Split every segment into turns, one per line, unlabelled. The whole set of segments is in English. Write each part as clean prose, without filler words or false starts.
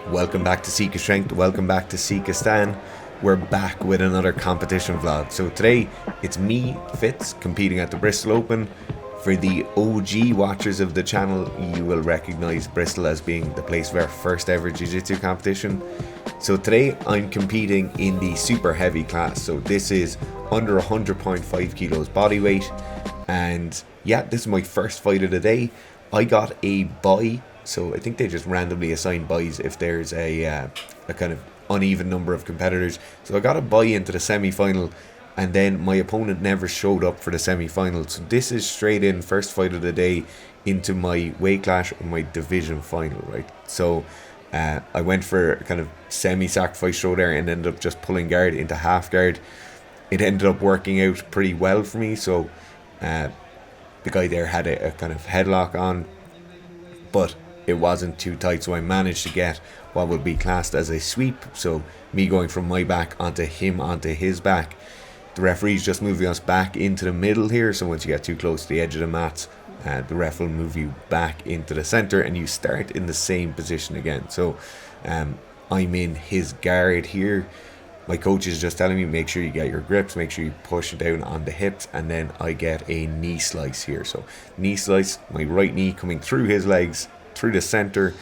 Welcome back to Sika Strength, welcome back to Sika Stan. We're back with another competition vlog. So today it's me, Fitz, competing at the Bristol Open. For the OG watchers of the channel, you will recognise Bristol as being the place of our first ever Jiu-Jitsu competition. So today I'm competing in the super heavy class. So this is under 100.5 kilos body weight. And yeah, this is my first fight of the day. I got a bye. So I think they just randomly assign buys if there's a kind of uneven number of competitors. So I got a bye into the semi-final, and then my opponent never showed up for the semi-final. So this is straight in, first fight of the day, into my weight class or my division final, right? So I went for a kind of semi-sacrifice throw there and ended up just pulling guard into half guard. It ended up working out pretty well for me. So the guy there had a kind of headlock on, but it wasn't too tight, so I managed to get what would be classed as a sweep. So me going from my back onto him onto his back. The referee's just moving us back into the middle here, so once you get too close to the edge of the mats, the ref will move you back into the center and you start in the same position again. So I'm in his guard here. My coach is just telling me, make sure you get your grips, make sure you push down on the hips, and then I get a knee slice here. So knee slice, my right knee coming through his legs, through the center,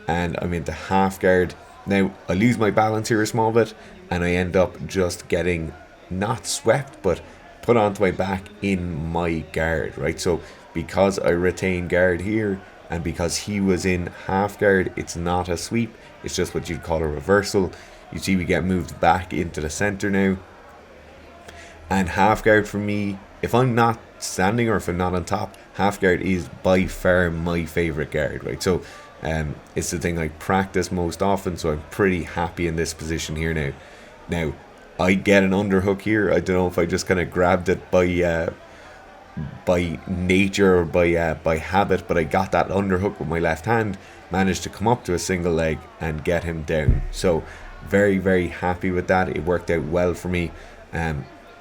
and I'm into half guard. Now I lose my balance here a small bit and I end up just getting not swept but put onto my back in my guard, right? So because I retain guard here and because he was in half guard, it's not a sweep, it's just what you'd call a reversal. You see we get moved back into the center now, and half guard for me, if I'm not standing or if I'm not on top, half guard is by far my favorite guard, right? So it's the thing I practice most often, so I'm pretty happy in this position here now I get an underhook here. I don't know if I just kind of grabbed it by nature or by habit, but I got that underhook with my left hand, managed to come up to a single leg and get him down. So very, very happy with that. It worked out well for me.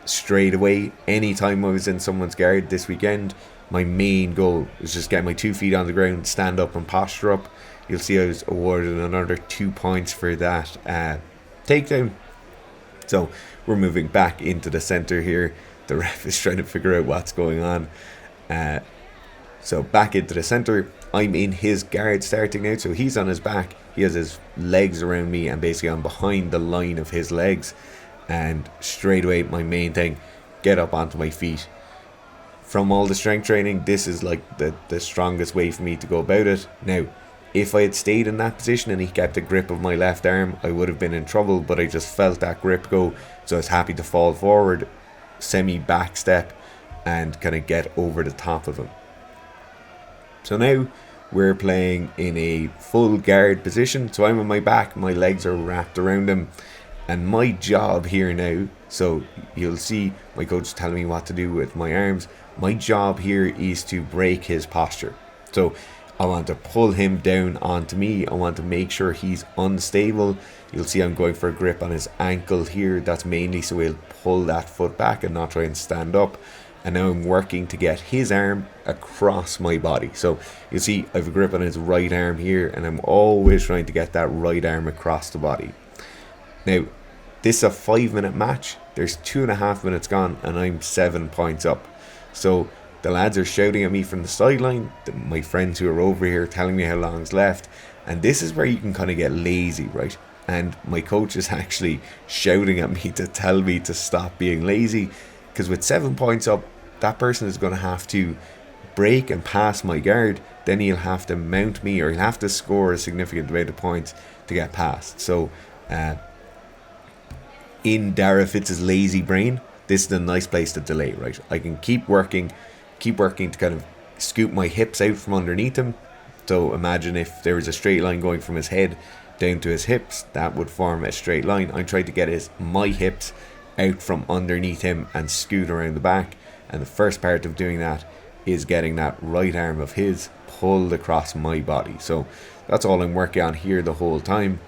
Straight away, anytime I was in someone's guard this weekend, my main goal was just get my 2 feet on the ground, stand up and posture up. You'll see I was awarded another 2 points for that takedown. So we're moving back into the center here. The ref is trying to figure out what's going on. So back into the center. I'm in his guard starting out. So he's on his back. He has his legs around me and basically I'm behind the line of his legs. And straight away, my main thing, get up onto my feet. From all the strength training, this is like the strongest way for me to go about it. Now, if I had stayed in that position and he kept a grip of my left arm, I would have been in trouble, but I just felt that grip go, so I was happy to fall forward, semi-back step, and kind of get over the top of him. So now, we're playing in a full guard position, so I'm on my back, my legs are wrapped around him. And my job here now, so you'll see my coach telling me what to do with my arms. My job here is to break his posture. So I want to pull him down onto me. I want to make sure he's unstable. You'll see I'm going for a grip on his ankle here. That's mainly so he'll pull that foot back and not try and stand up. And now I'm working to get his arm across my body. So you'll see I have a grip on his right arm here, and I'm always trying to get that right arm across the body. Now, this is a 5-minute match. There's 2.5 minutes gone and I'm 7 points up. So the lads are shouting at me from the sideline. My friends who are over here telling me how long's left. And this is where you can kind of get lazy, right? And my coach is actually shouting at me to tell me to stop being lazy. Because with 7 points up, that person is going to have to break and pass my guard. Then he'll have to mount me, or he'll have to score a significant amount of points to get past. So in Dara Fitz's lazy brain, this is a nice place to delay, right? I can keep working to kind of scoop my hips out from underneath him. So imagine if there was a straight line going from his head down to his hips, that would form a straight line. I try to get my hips out from underneath him and scoot around the back. And the first part of doing that is getting that right arm of his pulled across my body. So that's all I'm working on here the whole time.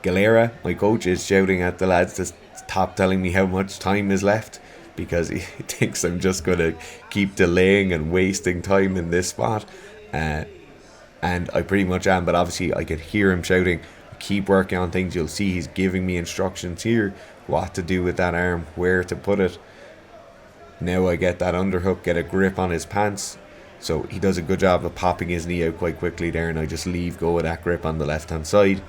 Galera, my coach, is shouting at the lads to stop telling me how much time is left, because he thinks I'm just going to keep delaying and wasting time in this spot. and I pretty much am. But obviously I could hear him shouting, keep working on things. You'll see he's giving me instructions here, what to do with that arm, where to put it. Now I get that underhook, get a grip on his pants. So he does a good job of popping his knee out quite quickly there, and I just leave go of that grip on the left hand side.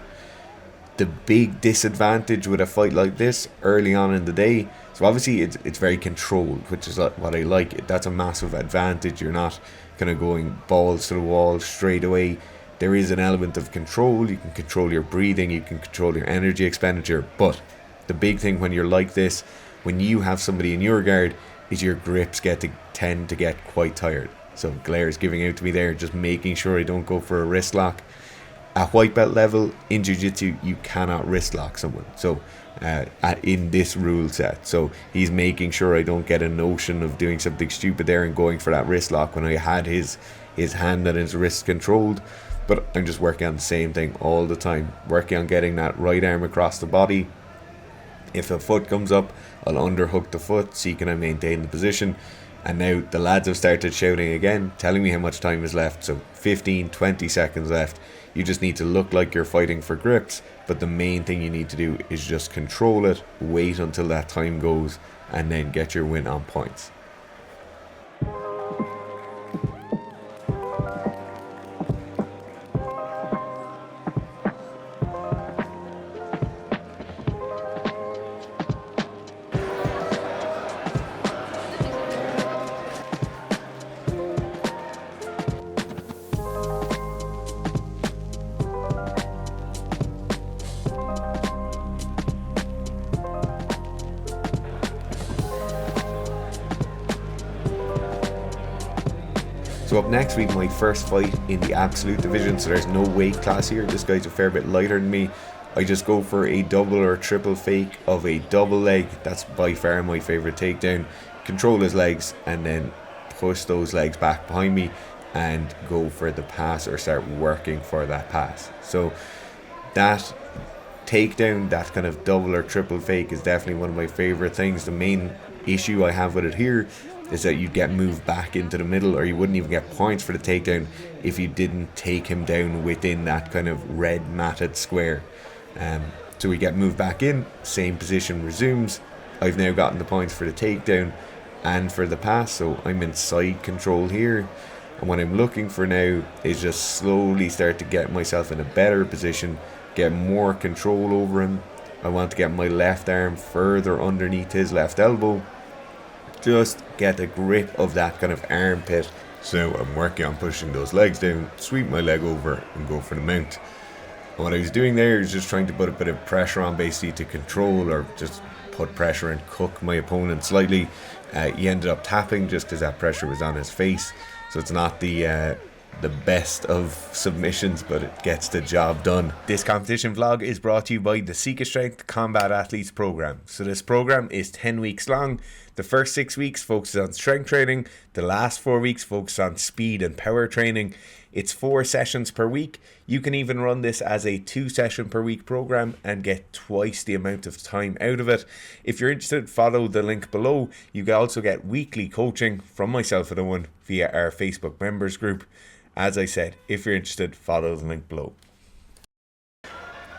The big disadvantage with a fight like this early on in the day, so obviously it's very controlled, which is what I like. That's a massive advantage. You're not kind of going balls to the wall straight away. There is an element of control. You can control your breathing, you can control your energy expenditure, but the big thing when you're like this, when you have somebody in your guard, is your grips tend to get quite tired. So Galera's giving out to me there, just making sure I don't go for a wrist lock. At white belt level in jiu-jitsu, you cannot wrist lock someone. So in this rule set, so he's making sure I don't get a notion of doing something stupid there and going for that wrist lock when I had his hand and his wrist controlled. But I'm just working on the same thing all the time, working on getting that right arm across the body. If a foot comes up, I'll underhook the foot, seeking I maintain the position. And now the lads have started shouting again, telling me how much time is left. So 15-20 seconds left. You just need to look like you're fighting for grips, but the main thing you need to do is just control it, wait until that time goes, and then get your win on points. So up next week, my first fight in the absolute division, so there's no weight class here. This guy's a fair bit lighter than me. I just go for a double or triple fake of a double leg. That's by far my favourite takedown. Control his legs and then push those legs back behind me and go for the pass or start working for that pass. So that takedown, that kind of double or triple fake, is definitely one of my favourite things. The main issue I have with it here is that you'd get moved back into the middle, or you wouldn't even get points for the takedown if you didn't take him down within that kind of red matted square. So we get moved back in, same position resumes. I've now gotten the points for the takedown and for the pass, so I'm in side control here. And what I'm looking for now is just slowly start to get myself in a better position, get more control over him. I want to get my left arm further underneath his left elbow, just get a grip of that kind of armpit. So I'm working on pushing those legs down, sweep my leg over and go for the mount. And what I was doing there is just trying to put a bit of pressure on, basically to control or just put pressure and cook my opponent slightly. He ended up tapping just because that pressure was on his face. So it's not the best of submissions, but it gets the job done. This competition vlog is brought to you by the Sika Strength Combat Athletes Program. So this program is 10 weeks long. The first 6 weeks focuses on strength training. The last 4 weeks focus on speed and power training. It's 4 sessions per week. You can even run this as a 2 session per week program and get twice the amount of time out of it. If you're interested, follow the link below. You can also get weekly coaching from myself and Owen via our Facebook members group. As I said, if you're interested, follow the link below.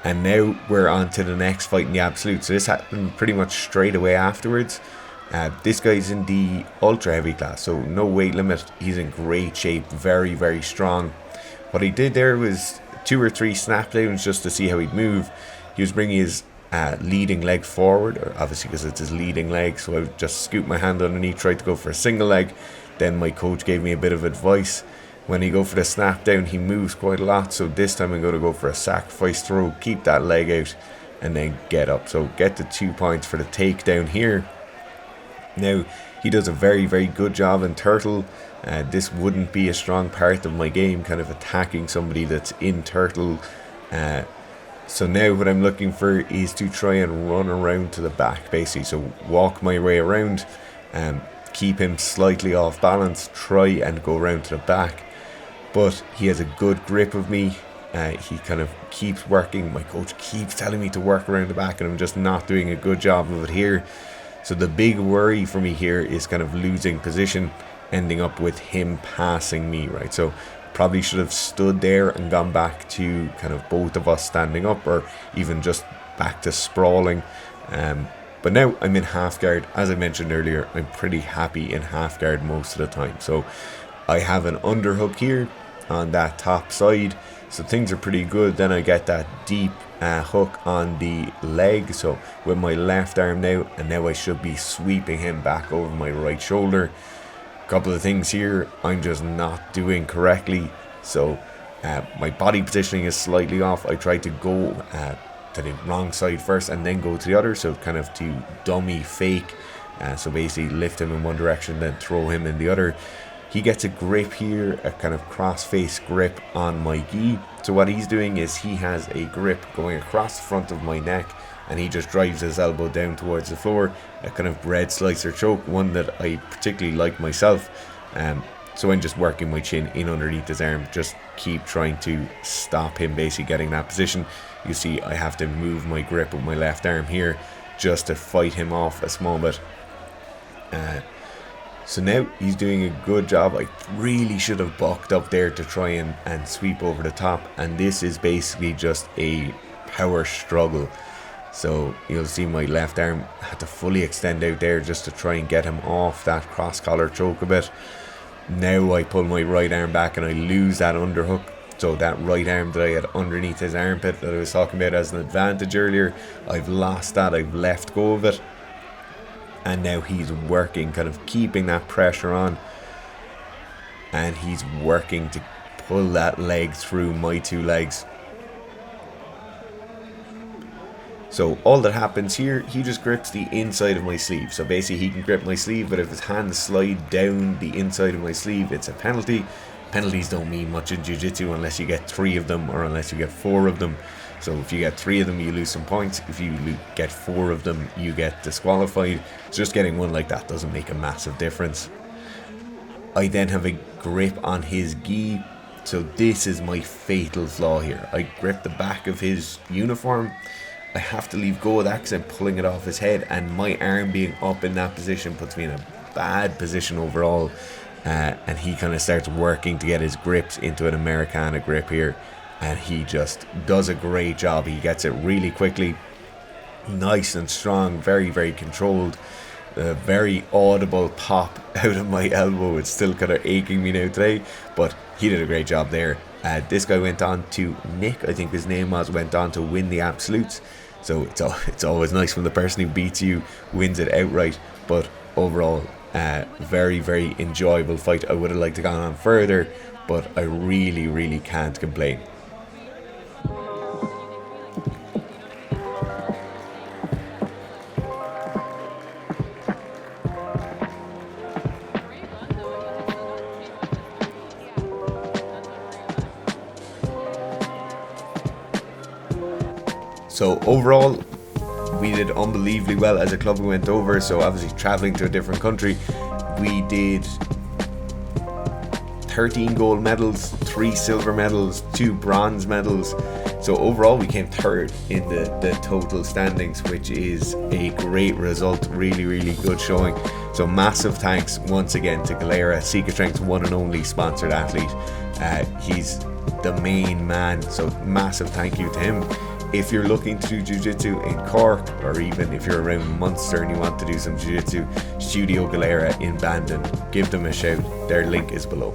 And now we're on to the next fight in the absolute. So this happened pretty much straight away afterwards. This guy's in the ultra heavy class, so no weight limit. He's in great shape, very, very strong. What he did there was 2 or 3 snap downs just to see how he'd move. He was bringing his leading leg forward, obviously because it's his leading leg, so I would just scoop my hand underneath, tried to go for a single leg. Then my coach gave me a bit of advice. When he go for the snap down, he moves quite a lot, so this time I'm going to go for a sacrifice throw, keep that leg out and then get up. So get the 2 points for the takedown here. Now he does a very, very good job in turtle. This wouldn't be a strong part of my game, kind of attacking somebody that's in turtle. So now what I'm looking for is to try and run around to the back, basically. So walk my way around, keep him slightly off balance, try and go around to the back. But he has a good grip of me. He kind of keeps working. My coach keeps telling me to work around the back and I'm just not doing a good job of it here. So the big worry for me here is kind of losing position, ending up with him passing me, right? So Probably should have stood there and gone back to kind of both of us standing up, or even just back to sprawling. But now I'm in half guard. As I mentioned earlier, I'm pretty happy in half guard most of the time. So I have an underhook here on that top side, so things are pretty good. Then I get that deep hook on the leg, so with my left arm now, and now I should be sweeping him back over my right shoulder. Couple of things here I'm just not doing correctly, so my body positioning is slightly off. I tried to go to the wrong side first and then go to the other, so kind of to dummy fake, so basically lift him in one direction then throw him in the other. He gets a grip here, a kind of cross face grip on my gi. So what he's doing is he has a grip going across the front of my neck, and he just drives his elbow down towards the floor, a kind of bread slicer choke, one that I particularly like myself. So I'm just working my chin in underneath his arm, just keep trying to stop him basically getting that position. You see I have to move my grip with my left arm here just to fight him off a small bit. So now he's doing a good job. I really should have bucked up there to try and sweep over the top, and this is basically just a power struggle. So you'll see my left arm had to fully extend out there just to try and get him off that cross collar choke a bit. Now I pull my right arm back and I lose that underhook. So that right arm that I had underneath his armpit that I was talking about as an advantage earlier, I've lost that, I've let go of it. And now he's working, kind of keeping that pressure on. And he's working to pull that leg through my two legs. So all that happens here, he just grips the inside of my sleeve. So basically he can grip my sleeve, but if his hands slide down the inside of my sleeve, it's a penalty. Penalties don't mean much in jiu-jitsu unless you get 3 of them or unless you get 4 of them. So if you get 3 of them, you lose some points. If you get 4 of them, you get disqualified. So just getting one like that doesn't make a massive difference. I then have a grip on his gi. So this is my fatal flaw here. I grip the back of his uniform. I have to leave go of that because I'm pulling it off his head, and my arm being up in that position puts me in a bad position overall. And he kind of starts working to get his grips into an Americana grip here, and he just does a great job. He gets it really quickly, nice and strong, very, very controlled. A very audible pop out of my elbow. It's still kind of aching me now today, but he did a great job there. This guy went on to, Nick I think his name was, went on to win the absolutes. So it's always nice when the person who beats you wins it outright. But overall, very, very enjoyable fight. I would have liked to go on further, but I really, really can't complain. So overall, we did unbelievably well as a club. We went over, so obviously traveling to a different country, we did 13 gold medals, 3 silver medals, 2 bronze medals. So overall we came third in the total standings, which is a great result. Really, really good showing. So massive thanks once again to Galera, Sika Strength's one and only sponsored athlete. He's the main man, so massive thank you to him. If you're looking to do jiu-jitsu in Cork, or even if you're around Munster and you want to do some jiu-jitsu, Studio Galera in Bandon, give them a shout. Their link is below.